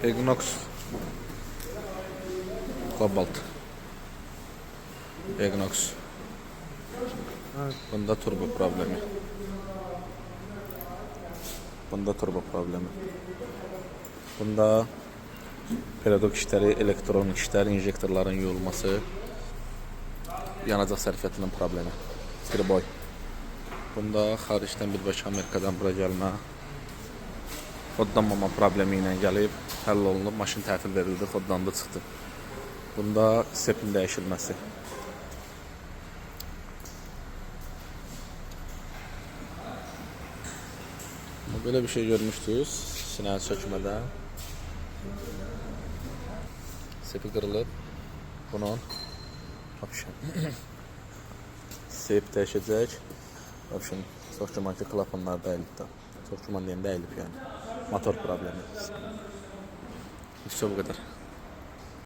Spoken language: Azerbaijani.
Equinox Cobalt. Equinox. Bunda turbo problemi. Bunda pedagog işləri, elektronik işlər, injektorların yuyulması, yanacaq sərfiyyatının problemi. Triboy. Bunda xaricdən birbaşa Amerikadan bura gəlmə, kodlanmama problemi ilə gəlib, həll olunub, maşın təhvil verildi, kodlandı, çıxdı. Bunda sepin dəyişilməsi. Böyle bir şey görmüşdünüz sinə sökmədə. Sepi qırılıb. Bunun sep dəyişəcək. Çox güman ki, klapanlar dəyilib də. Çox güman deyəndə əyilib yəni. Motor problemi. İşte bu qədər.